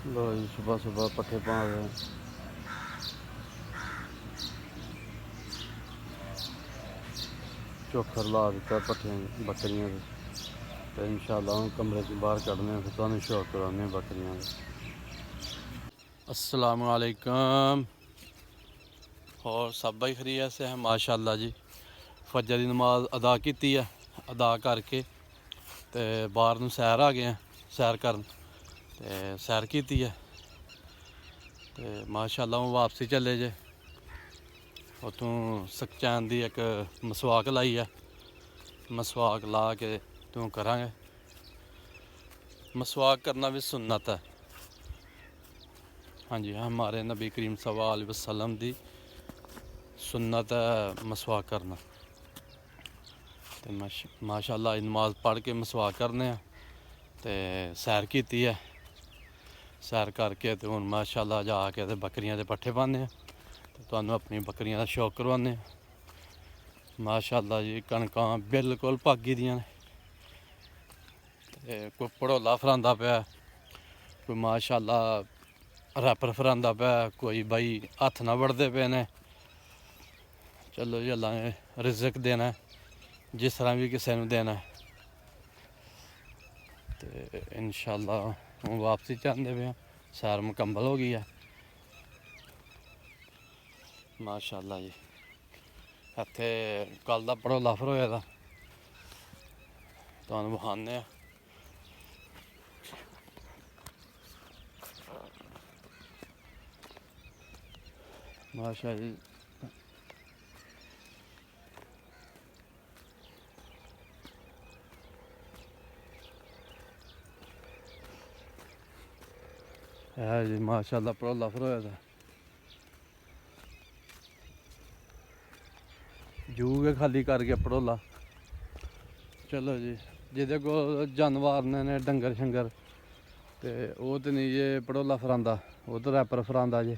लो जी सुबह सुबह पट्ठे पा रहे हैं। चोखर ला दिता पट्ठे बकरियां तो इंशाअल्लाह हम कमरे से बाहर कढ़ने फिर तुहानू शौक कराने बकरियां। अस्सलाम वालेकुम। और सब भाई खरीत से हैं माशाअल्लाह जी। फजर की नमाज अदा की है, अदा करके तो बाहर नूं सैर आ गए हैं, सैर करन ते सैर की है तो माशाअल्लाह हूँ वापसी चले जे। उतों सखचैन की एक मसवाक लाई है, मसवाक ला के तू करांगे। मसवाक करना भी सुन्नत है। हाँ जी, हमारे नबी करीम सल्लल्लाहु अलैहि वसल्लम की सुन्नत है मसवाक करना। तो माशाअल्लाह नमाज पढ़ के मसवाक करने तो सैर की है। सैर करके तो हुण माशाअल्लाह जाके तो बकरियां के पट्ठे पाने तो तुहानू अपनी बकरियां का शौक करवाने। माशाअल्लाह जी कणकां बिल्कुल भागी दियां ने। कोई भड़ोला फरांदा पिया, कोई माशाअल्लाह रैपर फरांदा पिया, कोई भाई हत्थ ना वढ़दे पे ने। चलो जी अल्लाह ने रिज़क देना जिस तरह भी किसी ने देना तो इंशाअल्लाह हूँ वापसी चाहते पे हैं। सैर मुकम्मल हो गई है माशाअल्लाह जी। इत्थे कल दा भड़ोला फरोए दा तुहानू विखाने माशा जी। है जी माशाअल्लाह भड़ोला फरोए दा। जू गै खाली कर गया भड़ोला। चलो जी जिहदे कोल जानवर ने डंगर शंगर ते ओह् ते नहीं जे भड़ोला फरांदा, ओह् तो रैपर फरांदा जे।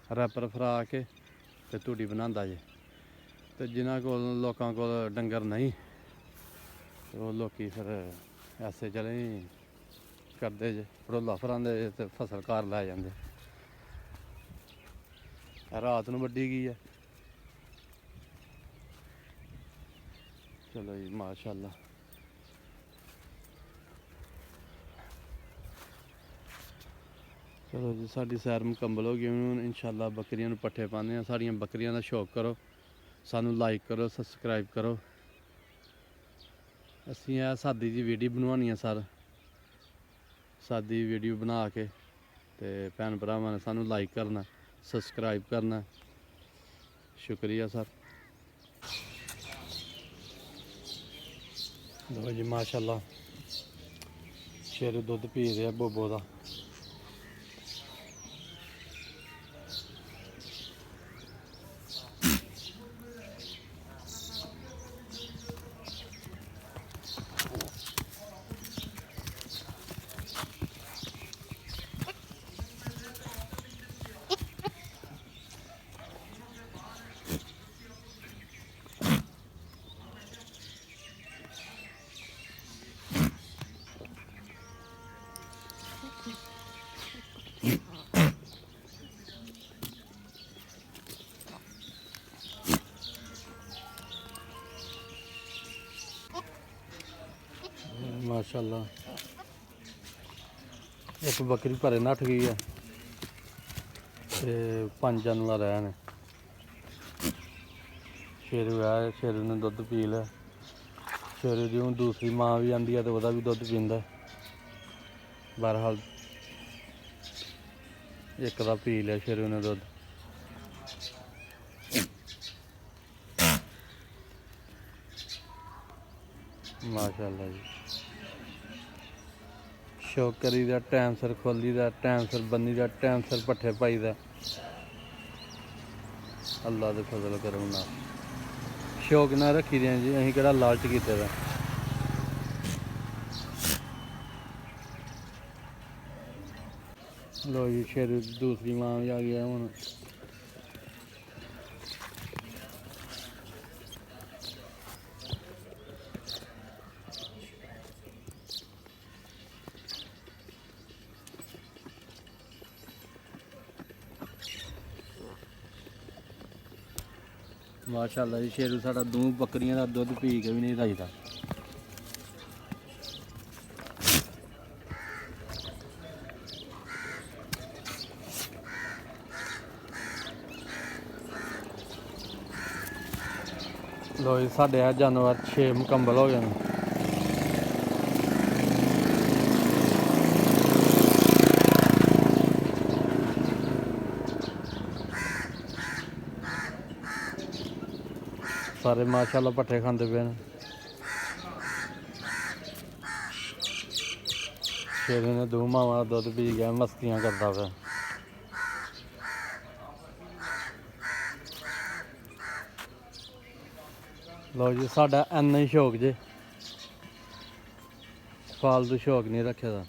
रैपर फरा के ते धूड़ी बनांदा जे। ते जिन्हां कोल लोकां कोल डंगर नहीं ते ओह् लोकी फिर ऐसे चले करदे जे, भड़ोला फरांदे जे ते फसल घर लै जांदे। रात नूं वड्डी गई है। चलो जी माशाअल्लाह। चलो जी साडी सैर मुकम्मल हो गई। हूँ इंशाअल्लाह बकरियां नूं पट्ठे पाने। साड़ियां बकरियां दा शौक करो, सानू लाइक करो, सबसक्राइब करो। असीं यह सादी जी वीडियो बनवानी है सर, सादी वीडियो बना के ते भैन भरावां ने सानू लाइक करना, सबसक्राइब करना। शुक्रिया सर। लो जी माशाअल्लाह शेरू दुद्ध पी रहा बोबो दा। माशाअल्लाह एक बकरी भरे नठ गई है ते 5 जानवर रहे ने। शेरू है, शेरू ने दुद्ध पी लिया। शेरू की हूँ दूसरी माँ भी आंदी है तो वह भी दुद्ध पींदा। बहरहाल एक दा पी लिया शेरू ने दुद्ध। माशाअल्लाह जी शौक करी दा, टाइम सिर खोली दा, टाइम सिर बन्नी दा, टाइम सिर पट्ठे पाई दा। अल्लाह दे फजल करम नाल शौक ना रखी दे जी, असीं केह्ड़ा लालच कीते दा। लो जी शेरू दूसरी माँ भी आ गया हूँ। ਮਾਸ਼ਾਅੱਲਾ ਜੀ ਸ਼ੇਰੂ ਸਾਡਾ ਦੋ ਬੱਕਰੀਆਂ ਦਾ ਦੁੱਧ ਪੀ ਕੇ ਵੀ ਨਹੀਂ ਰੱਜਦਾ। ਲੋ ਜੀ ਸਾਡੇ ਆ ਜਾਨਵਰ 6 ਮੁਕੰਮਲ ਹੋ ਗਏ ਨੇ। ਸਾਰੇ ਮਾਸ਼ਾਅੱਲਾ ਪੱਠੇ ਖਾਂਦੇ ਪਏ ਨੇ। ਸ਼ੇਰੂ ਨੇ ਦੋ ਮਾਵਾਂ ਦਾ ਦੁੱਧ ਪੀ ਗਿਆ, ਮਸਤੀਆਂ ਕਰਦਾ ਪਿਆ। ਲਓ ਜੀ ਸਾਡਾ ਇੰਨਾ ਹੀ ਸ਼ੌਕ ਜੇ, ਫਾਲਤੂ ਸ਼ੌਕ ਨਹੀਂ ਰੱਖਿਆ ਦਾ।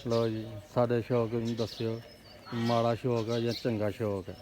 ਲਓ ਜੀ ਸਾਡੇ ਸ਼ੌਕ ਨੂੰ ਦੱਸਿਓ, ਮਾੜਾ ਸ਼ੌਕ ਹੈ ਜਾਂ ਚੰਗਾ ਸ਼ੌਕ ਹੈ।